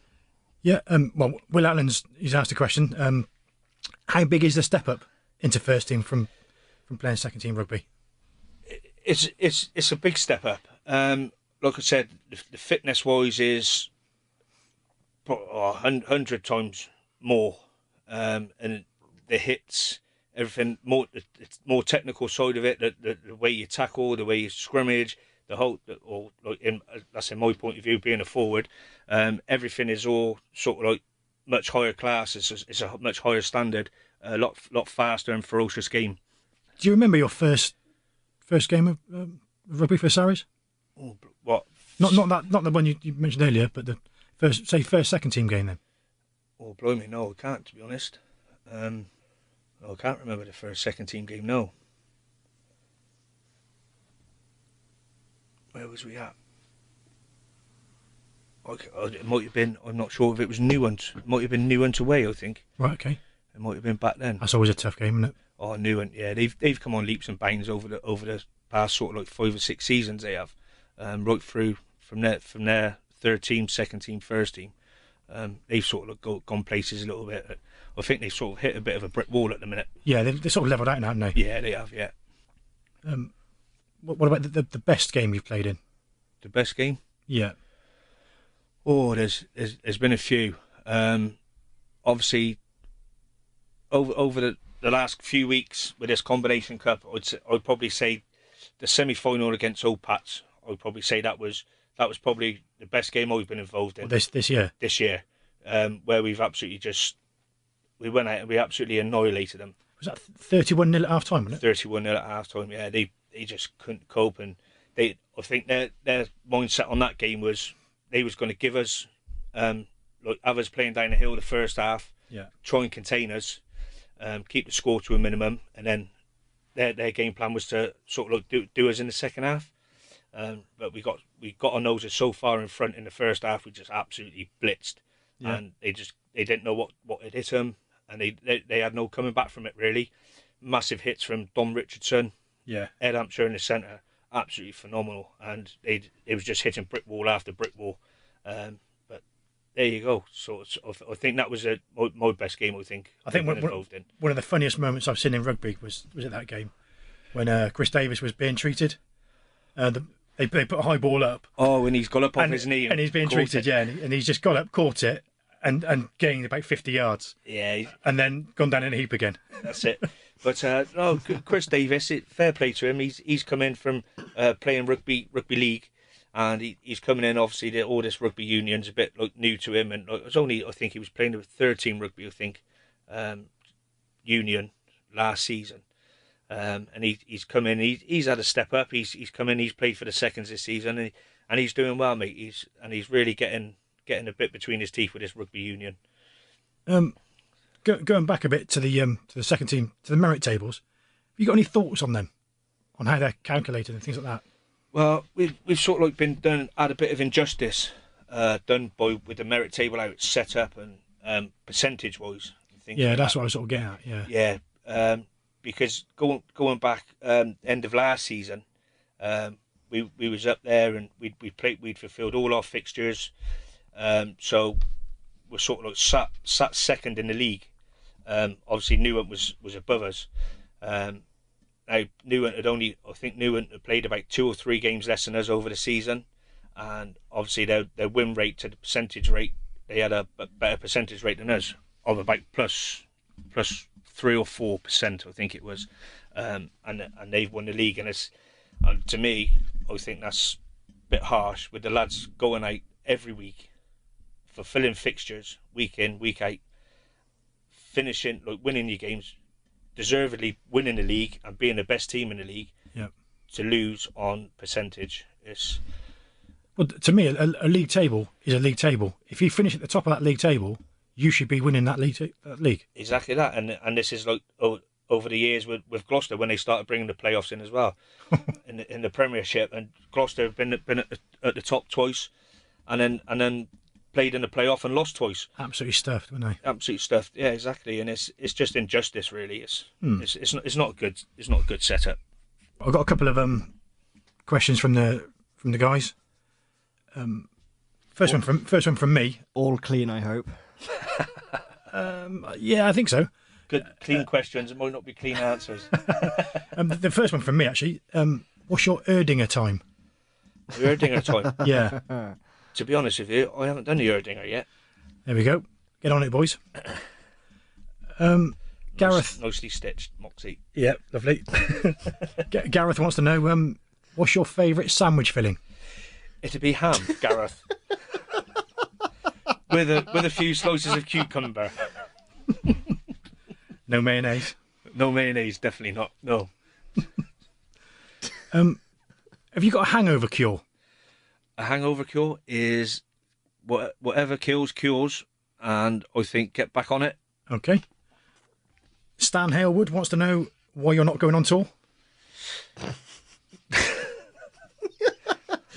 Speaker 2: Yeah. Well, Will Atlan's he's asked a question. How big is the step up into first team from playing second team rugby?
Speaker 7: It's a big step up. Like I said, the fitness wise is 100 times more, and the hits, everything more. It's more technical side of it. The way you tackle, the way you scrimmage, that's in my point of view, being a forward. Everything is all sort of like much higher class. It's a much higher standard, a lot faster and ferocious game.
Speaker 2: Do you remember your first game of rugby for Sarries?
Speaker 7: Oh, what?
Speaker 2: Not the one you mentioned earlier, but the first second team game then.
Speaker 7: Oh, blimey, no, I can't, to be honest. I can't remember the first second team game. No. Where was we at? It might have been. I'm not sure if it was Newent. It might have been Newent away, I think.
Speaker 2: Right. Okay.
Speaker 7: It might have been back then.
Speaker 2: That's always a tough game, isn't it?
Speaker 7: Oh, Newent. Yeah, they've come on leaps and bounds over the past sort of like 5 or 6 seasons. They have, right through from their third team, second team, first team. They've sort of gone places a little bit. I think they've sort of hit a bit of a brick wall at the minute.
Speaker 2: Yeah, they're sort of levelled out now, haven't they?
Speaker 7: Yeah, they have. Yeah.
Speaker 2: What about the best game you've played in?
Speaker 7: The best game?
Speaker 2: Yeah.
Speaker 7: Oh, there's been a few. Obviously, over the last few weeks with this combination cup, I'd probably say the semi-final against Old Pats. I'd probably say that was probably the best game I've been involved in.
Speaker 2: This year.
Speaker 7: This year, where we've absolutely we went out and we absolutely annihilated them.
Speaker 2: Was that 31-0 at half time, wasn't it?
Speaker 7: 31-0 at half time. Yeah, they just couldn't cope, and I think their mindset on that game was they was going to give us like others playing down the hill the first half.
Speaker 2: Yeah. Try
Speaker 7: and contain us, keep the score to a minimum, and then their game plan was to sort of like do us in the second half. But we got our noses so far in front in the first half, we just absolutely blitzed, and they didn't know what had hit them, and they had no coming back from it really. Massive hits from Dom Richardson, Ed Hampshire in the centre, absolutely phenomenal, and it was just hitting brick wall after brick wall. But there you go. So I think that was my best game. I think
Speaker 2: one of the funniest moments I've seen in rugby was at that game when Chris Davis was being treated. They put a high ball up.
Speaker 7: Oh, and he's got up on his knee.
Speaker 2: And he's being treated, and he's just got up, caught it, and gained about 50 yards.
Speaker 7: Yeah.
Speaker 2: And then gone down in a heap again.
Speaker 7: That's it. But Chris Davis, fair play to him. He's come in from playing rugby league, and he's coming in. Obviously, all this rugby union's a bit like new to him, and it was only, I think he was playing with third team rugby, I think, union last season. And he's come in. He's had a step up. He's come in. He's played for the seconds this season, and he's doing well, mate. He's really getting a bit between his teeth with this rugby union.
Speaker 2: Going back a bit to the second team, to the merit tables, have you got any thoughts on them, on how they're calculated and things like that?
Speaker 7: Well, we've sort of like had a bit of injustice done with the merit table, how it's set up and percentage wise.
Speaker 2: Yeah, that's what I was sort of getting at.
Speaker 7: Yeah. Yeah. Because going back end of last season, we was up there and we'd fulfilled all our fixtures, so we're sort of like sat second in the league. Obviously Newent was above us. Now Newent had played about 2 or 3 games less than us over the season, and obviously their win rate to the percentage rate, they had a better percentage rate than us of about plus 3 or 4%, I think it was, and they've won the league. And to me, I think that's a bit harsh with the lads going out every week, fulfilling fixtures week in, week out, finishing, like winning your games, deservedly winning the league and being the best team in the league.
Speaker 2: Yep. To
Speaker 7: lose on percentage,
Speaker 2: well, to me, a league table is a league table. If you finish at the top of that league table, you should be winning that league.
Speaker 7: Exactly that, and this is like over the years with Gloucester when they started bringing the playoffs in as well, in the Premiership, and Gloucester have been at the top twice, and then played in the playoff and lost twice.
Speaker 2: Absolutely stuffed, weren't they?
Speaker 7: Absolutely stuffed. Yeah, exactly, and it's just injustice really. It's not a good setup.
Speaker 2: I've got a couple of questions from the guys. First one from me.
Speaker 1: All clean, I hope.
Speaker 2: Yeah, I think so.
Speaker 7: Good, clean questions. It might not be clean answers.
Speaker 2: The first one from me, actually. What's your Erdinger time?
Speaker 7: Erdinger time?
Speaker 2: Yeah.
Speaker 7: To be honest with you, I haven't done the Erdinger yet.
Speaker 2: There we go. Get on it, boys. Gareth.
Speaker 7: Nicely stitched, Moxie.
Speaker 2: Yeah, lovely. Gareth wants to know, what's your favourite sandwich filling?
Speaker 7: It'd be ham, Gareth. with a few slices of cucumber.
Speaker 2: No mayonnaise?
Speaker 7: No mayonnaise, definitely not. No.
Speaker 2: Have you got a hangover cure?
Speaker 7: A hangover cure is whatever kills, cures, and I think get back on it.
Speaker 2: Okay. Stan Halewood wants to know why you're not going on tour.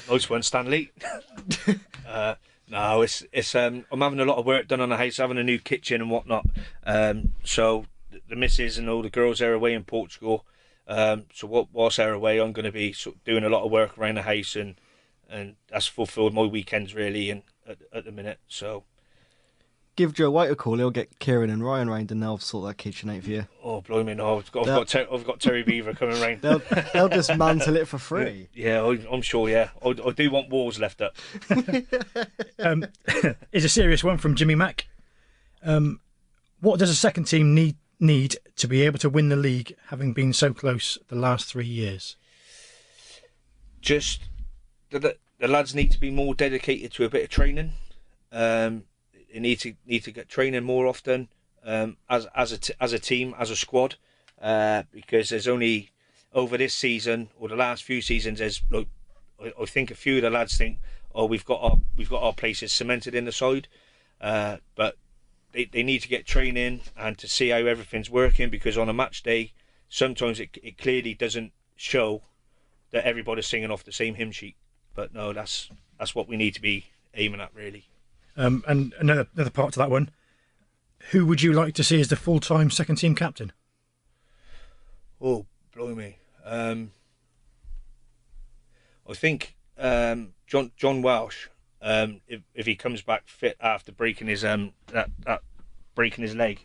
Speaker 7: Nice one, Stanley. No, it's I'm having a lot of work done on the house, having a new kitchen and whatnot. So the missus and all the girls are away in Portugal. So whilst they're away, I'm going to be sort of doing a lot of work around the house, and that's fulfilled my weekends really, and at the minute. So
Speaker 1: give Joe White a call. He'll get Kieran and Ryan round, and they'll sort that kitchen out for you.
Speaker 7: Oh, blimey, no! I've got Terry Beaver coming round.
Speaker 1: They'll dismantle it for free.
Speaker 7: Yeah, I'm sure. Yeah, I do want walls left up.
Speaker 2: Here's a serious one from Jimmy Mack. What does a second team need to be able to win the league, having been so close the last 3 years?
Speaker 7: Just the lads need to be more dedicated to a bit of training. They need to get training more often, as a team, as a squad, because there's only over this season or the last few seasons. There's like, I think a few of the lads think, oh, we've got our places cemented in the side, but they need to get training and to see how everything's working, because on a match day sometimes it clearly doesn't show that everybody's singing off the same hymn sheet. But no, that's what we need to be aiming at really.
Speaker 2: And another part to that one, who would you like to see as the full-time second team captain?
Speaker 7: Oh, blimey. I think John Welsh, if he comes back fit after breaking his breaking his leg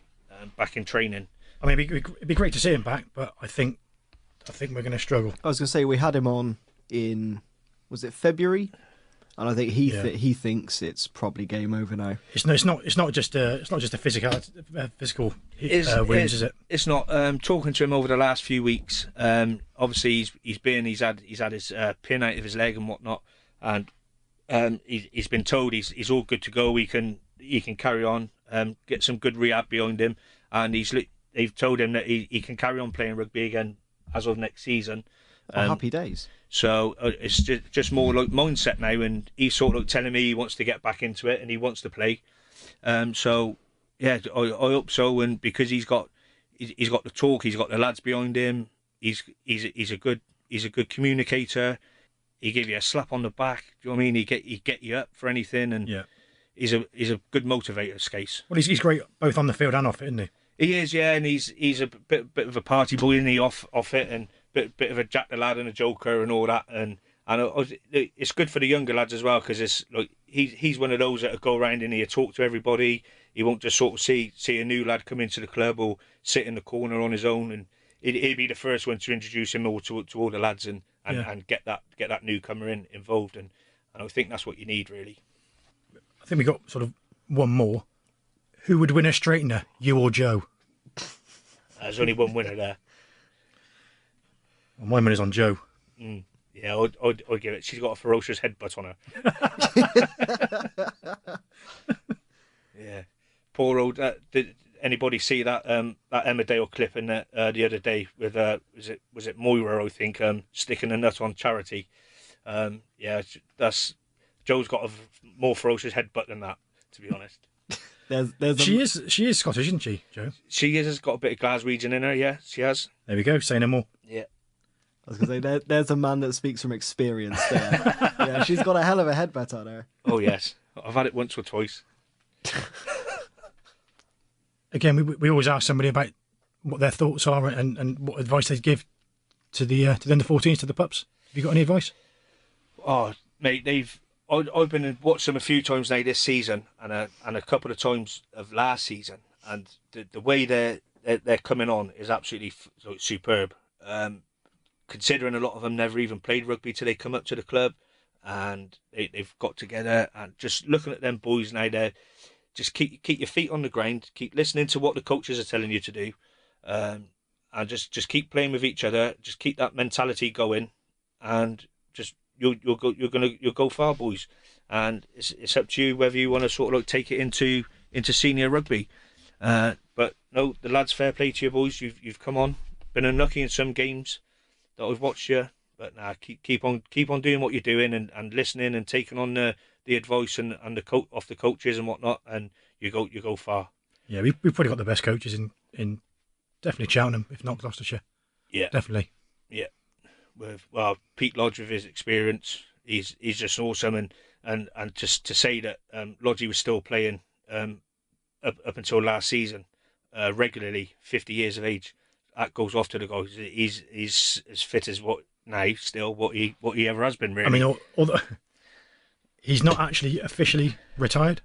Speaker 7: back in training.
Speaker 2: I mean, it'd be great to see him back, but I think we're going to struggle.
Speaker 1: I was going to say, we had him on in, was it February? And I think he thinks it's probably game over now.
Speaker 2: It's not just a physical wounds, is it?
Speaker 7: It's not. Talking to him over the last few weeks, obviously he's had his pin out of his leg and whatnot, and he's been told he's all good to go. He can carry on, get some good rehab behind him, and they've told him that he can carry on playing rugby again as of next season.
Speaker 1: Happy days.
Speaker 7: So it's just more like mindset now, and he's sort of telling me he wants to get back into it and he wants to play. So yeah, I hope so. And because he's got the talk, he's got the lads behind him. He's a good communicator. He give you a slap on the back. Do you know what I mean? He get you up for anything, and
Speaker 2: yeah,
Speaker 7: he's a good motivator, Skase.
Speaker 2: Well, he's great both on the field and off it, isn't he?
Speaker 7: He is, yeah, and he's a bit of a party boy, isn't he, off it, and bit of a Jack the Lad and a joker and all that, and it's good for the younger lads as well, because it's like he's one of those that go around and he'll talk to everybody. He won't just sort of see a new lad come into the club or sit in the corner on his own, and he'd be the first one to introduce him all to all the lads and get that newcomer involved, and I think that's what you need really.
Speaker 2: I think we got sort of one more. Who would win a straightener, you or Joe?
Speaker 7: There's only one winner there.
Speaker 2: Well, my money's on Joe.
Speaker 7: Yeah, I'd give it. She's got a ferocious headbutt on her. Yeah, poor old. Did anybody see that that Emmerdale clip in the other day with was it Moira, I think, sticking a nut on Charity? Yeah, Joe's got a more ferocious headbutt than that, to be honest.
Speaker 2: She is Scottish, isn't she, Joe?
Speaker 7: She has got a bit of Glaswegian in her. Yeah, she has.
Speaker 2: There we go. Say no more.
Speaker 7: Yeah.
Speaker 1: I was going to say, there's a man that speaks from experience there. Yeah, she's got a hell of a headbutt on her.
Speaker 7: Oh, yes. I've had it once or twice.
Speaker 2: Again, we always ask somebody about what their thoughts are and what advice they'd give to the under-14s, to the pups. Have you got any advice?
Speaker 7: Oh, mate, I've been and watched them a few times now this season, and a couple of times of last season, and the way they're coming on is absolutely superb. Considering a lot of them never even played rugby till they come up to the club, and they've got together, and just looking at them boys now, just keep your feet on the ground, keep listening to what the coaches are telling you to do, and just keep playing with each other. Just keep that mentality going, and just you'll go far, boys. And it's up to you whether you want to sort of like take it into senior rugby. But no, the lads, fair play to you, boys. You've come on, been unlucky in some games that I've watched you, but nah, keep on doing what you're doing and listening and taking on the advice and the off the coaches and whatnot, and you go far.
Speaker 2: Yeah, we've probably got the best coaches in definitely Cheltenham, if not Gloucestershire.
Speaker 7: Yeah,
Speaker 2: definitely.
Speaker 7: Yeah, well, Pete Lodge with his experience, he's just awesome, and just to say that Lodge was still playing up until last season regularly, 50 years of age. That goes off to the guys. He's as fit as what he ever has been. Really, I
Speaker 2: mean, although he's not actually officially retired.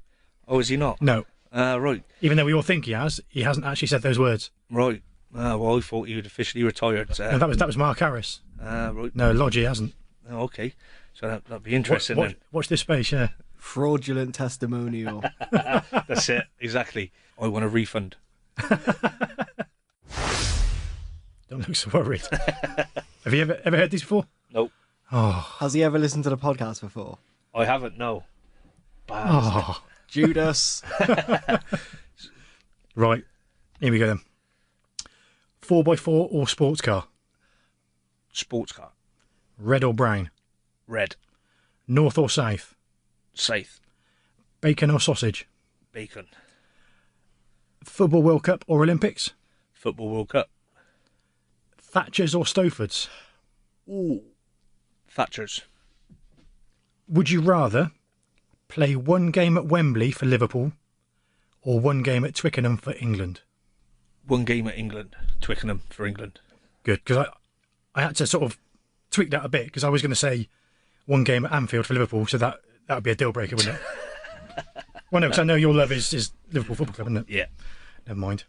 Speaker 7: Oh, is he not?
Speaker 2: No.
Speaker 7: Right.
Speaker 2: Even though we all think he hasn't actually said those words.
Speaker 7: Right. Well, I thought he had officially retired.
Speaker 2: No, that was Mark Harris.
Speaker 7: Right.
Speaker 2: No, Lodge hasn't.
Speaker 7: Oh, okay. So that'd be interesting.
Speaker 2: Watch this space, yeah.
Speaker 1: Fraudulent testimonial.
Speaker 7: That's it, exactly. I want a refund.
Speaker 2: Don't look so worried. Have you ever heard these before?
Speaker 7: Nope.
Speaker 2: Oh.
Speaker 1: Has he ever listened to the podcast before?
Speaker 7: I haven't, no. Bad,
Speaker 2: oh.
Speaker 1: Judas.
Speaker 2: Right, here we go then. 4x4 or sports car?
Speaker 7: Sports car.
Speaker 2: Red or brown?
Speaker 7: Red.
Speaker 2: North or south?
Speaker 7: South.
Speaker 2: Bacon or sausage?
Speaker 7: Bacon.
Speaker 2: Football World Cup or Olympics?
Speaker 7: Football World Cup.
Speaker 2: Thatchers or Stofords?
Speaker 7: Ooh. Thatchers.
Speaker 2: Would you rather play one game at Wembley for Liverpool or one game at Twickenham for England?
Speaker 7: One game at England. Twickenham for England.
Speaker 2: Good, because I had to sort of tweak that a bit, because I was going to say one game at Anfield for Liverpool, so that would be a deal breaker, wouldn't it? Well, no, because I know your love is Liverpool Football Club, isn't it?
Speaker 7: Yeah.
Speaker 2: Never mind.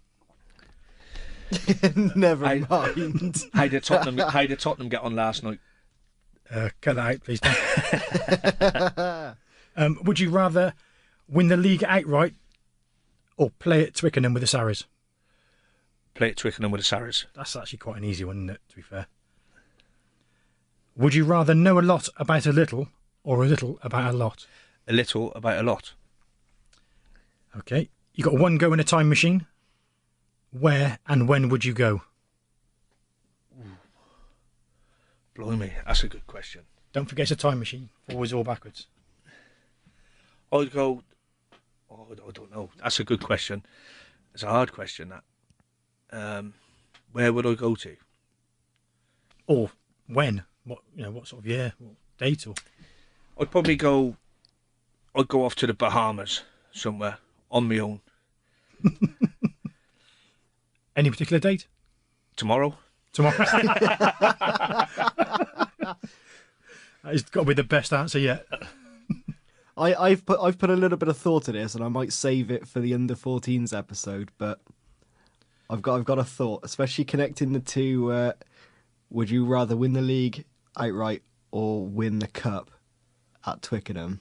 Speaker 1: Never mind.
Speaker 7: How did Tottenham get on last night?
Speaker 2: Cut that out, please. Would you rather win the league outright or play at Twickenham with the Sarries?
Speaker 7: Play at Twickenham with the Sarries.
Speaker 2: That's actually quite an easy one, isn't it, to be fair? Would you rather know a lot about a little or a little about a lot?
Speaker 7: A little about a lot.
Speaker 2: Okay. You got one go in a time machine. Where and when would you go?
Speaker 7: Blimey, that's a good question.
Speaker 2: Don't forget it's a time machine. Forwards or backwards.
Speaker 7: I'd go... Oh, I don't know. That's a good question. It's a hard question, that. Where would I go to?
Speaker 2: Or when? What sort of year? What date? Or
Speaker 7: I'd probably go... I'd go off to the Bahamas somewhere on my own.
Speaker 2: Any particular date?
Speaker 7: Tomorrow.
Speaker 2: That has got to be the best answer yet.
Speaker 1: I've put a little bit of thought to this, and I might save it for the under 14s episode. But I've got a thought, especially connecting the two. Would you rather win the league outright or win the cup at Twickenham?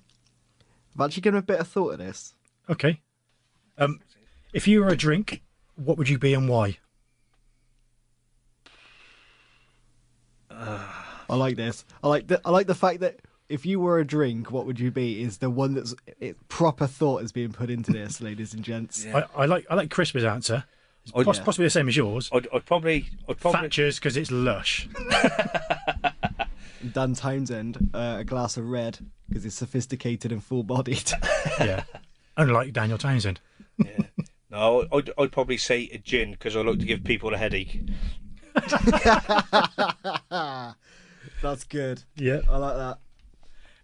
Speaker 1: I've actually given a bit of thought to this.
Speaker 2: Okay. If you were a drink, what would you be and why?
Speaker 1: I like this. I like the fact that if you were a drink, what would you be? Is the one that's proper thought is being put into this, ladies and gents.
Speaker 2: Yeah. I like Crispy's answer. It's possibly the same as yours.
Speaker 7: I'd probably
Speaker 2: Thatcher's because it's lush.
Speaker 1: Dan Townsend, a glass of red because it's sophisticated and full-bodied.
Speaker 2: Yeah, unlike Daniel Townsend.
Speaker 7: Yeah. No, I'd probably say a gin because I like to give people a headache.
Speaker 1: That's good.
Speaker 2: Yeah,
Speaker 1: I like that.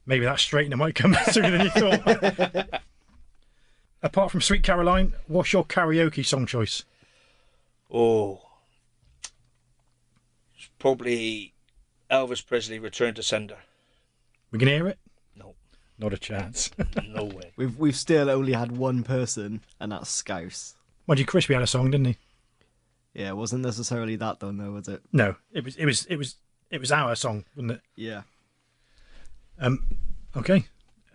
Speaker 2: Maybe that straightener might come sooner than you thought. Apart from Sweet Caroline, what's your karaoke song choice?
Speaker 7: Oh, it's probably Elvis Presley, Return to Sender.
Speaker 2: We can hear it?
Speaker 7: No.
Speaker 2: Not a chance.
Speaker 7: No way.
Speaker 1: We've still only had one person, and that's Scouse.
Speaker 2: Well, Crispy had a song, didn't he?
Speaker 1: Yeah, it wasn't necessarily that though, was it?
Speaker 2: No, it was our song, wasn't it?
Speaker 1: Yeah.
Speaker 2: Okay.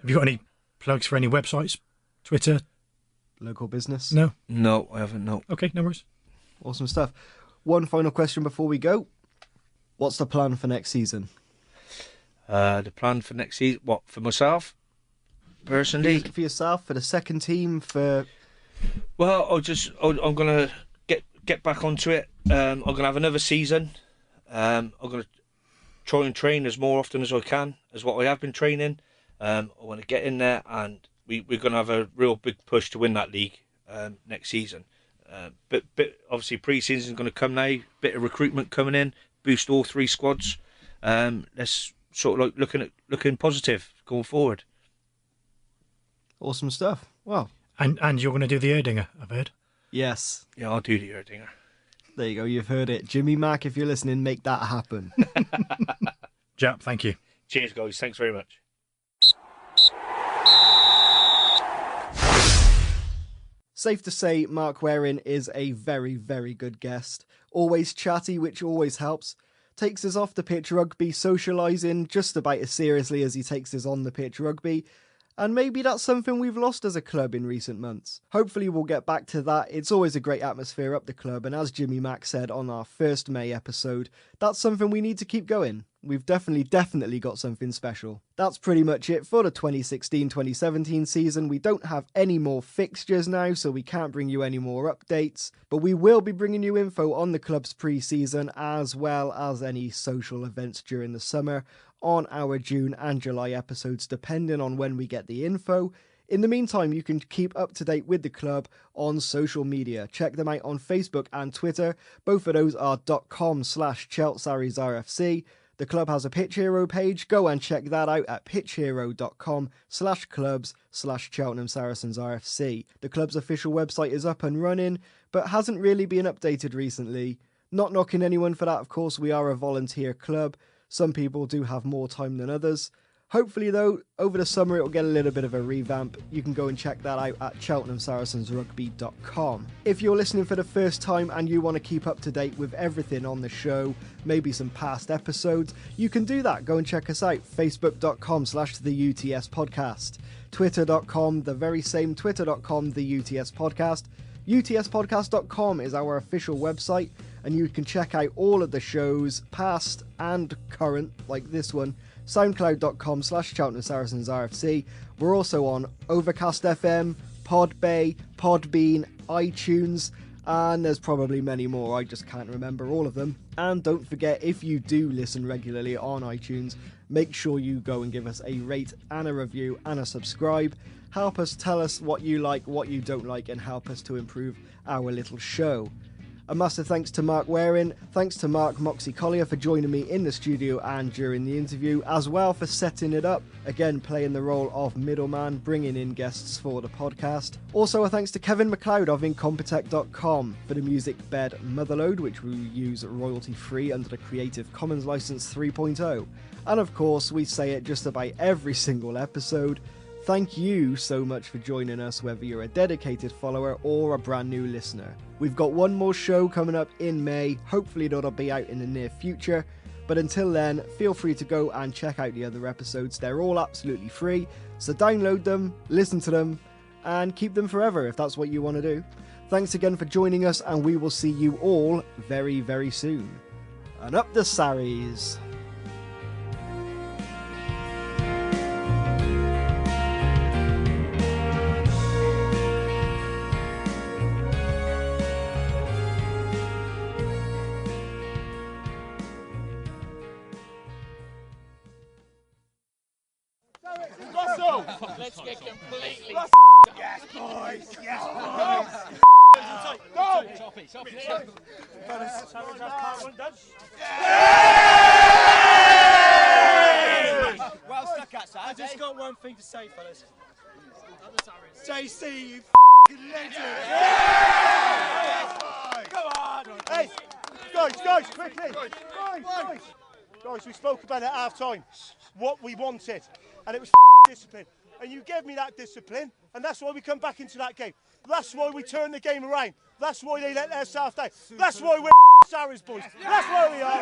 Speaker 2: Have you got any plugs for any websites, Twitter,
Speaker 1: local business?
Speaker 7: No, I haven't, no.
Speaker 2: Okay, no worries.
Speaker 1: Awesome stuff. One final question before we go. What's the plan for next season?
Speaker 7: The plan for next season, what, for myself? Personally?
Speaker 1: For yourself, for the second team, for...
Speaker 7: Well, I'm going to get back onto it. I'm going to have another season. I'm going to try and train as more often as I can, as what I have been training. I want to get in there, and we're going to have a real big push to win that league next season. But obviously pre-season is going to come now. Bit of recruitment coming in, boost all 3 squads. Let's sort of like looking positive going forward.
Speaker 1: Awesome stuff. Wow.
Speaker 2: And you're going to do the Erdinger, I've heard.
Speaker 1: Yes.
Speaker 7: Yeah, I'll do the Erdinger.
Speaker 1: There you go. You've heard it. Jimmy Mack, if you're listening, make that happen.
Speaker 2: Jap, thank you.
Speaker 7: Cheers, guys. Thanks very much.
Speaker 1: Safe to say, Mark Waring is a very, very good guest. Always chatty, which always helps. Takes us off the pitch rugby, socialising just about as seriously as he takes us on the pitch rugby. And maybe that's something we've lost as a club in recent months. Hopefully we'll get back to that. It's always a great atmosphere up the club, and as Jimmy Mack said on our first May episode, that's something we need to keep going. We've definitely got something special. That's pretty much it for the 2016-2017 season. We don't have any more fixtures now, so we can't bring you any more updates, but we will be bringing you info on the club's pre-season, as well as any social events during the summer, on our June and July episodes, depending on when we get the info. In the meantime, you can keep up to date with the club on social media. Check them out on Facebook and Twitter. Both of those are .com/CheltSarriesRFC. The club has a Pitch Hero page. Go and check that out at pitchhero.com/clubs/Cheltenham Saracens RFC. The club's official website is up and running, but hasn't really been updated recently. Not knocking anyone for that, of course. We are a volunteer club. Some people do have more time than others. Hopefully, though, over the summer it'll get a little bit of a revamp. You can go and check that out at CheltenhamSaracensRugby.com. If you're listening for the first time and you want to keep up to date with everything on the show, maybe some past episodes, you can do that. Go and check us out. Facebook.com/the UTS podcast. Twitter.com, the very same Twitter.com, the UTS podcast. UTSpodcast.com is our official website, and you can check out all of the shows, past and current, like this one. SoundCloud.com/Cheltenham Saracens RFC. We're also on Overcast FM, Podbay, Podbean, iTunes, and there's probably many more. I just can't remember all of them. And don't forget, if you do listen regularly on iTunes, make sure you go and give us a rate and a review and a subscribe. Help us, tell us what you like, what you don't like, and help us to improve our little show. A massive thanks to Mark Waring, thanks to Mark Moxie Collier for joining me in the studio and during the interview, as well for setting it up, again playing the role of middleman, bringing in guests for the podcast. Also a thanks to Kevin McLeod of Incompetech.com for the music bed Motherload, which we use royalty free under the Creative Commons License 3.0. And of course, we say it just about every single episode, thank you so much for joining us, whether you're a dedicated follower or a brand new listener. We've got one more show coming up in May. Hopefully that'll be out in the near future. But until then, feel free to go and check out the other episodes. They're all absolutely free. So download them, listen to them, and keep them forever if that's what you want to do. Thanks again for joining us, and we will see you all very, very soon. And up the Sarries!
Speaker 8: Let's get completely.
Speaker 5: Yes, boys! Yes,
Speaker 8: Well stuck outside.
Speaker 9: I just got one thing to say, fellas. JC, you legend!
Speaker 5: Come on! Hey, guys, quickly! Guys, we spoke about it at half time. What we wanted, and it was discipline. And you gave me that discipline, and that's why we come back into that game. That's why we turn the game around. That's why they let their staff down. That's why we're Sarries boys. That's why we are.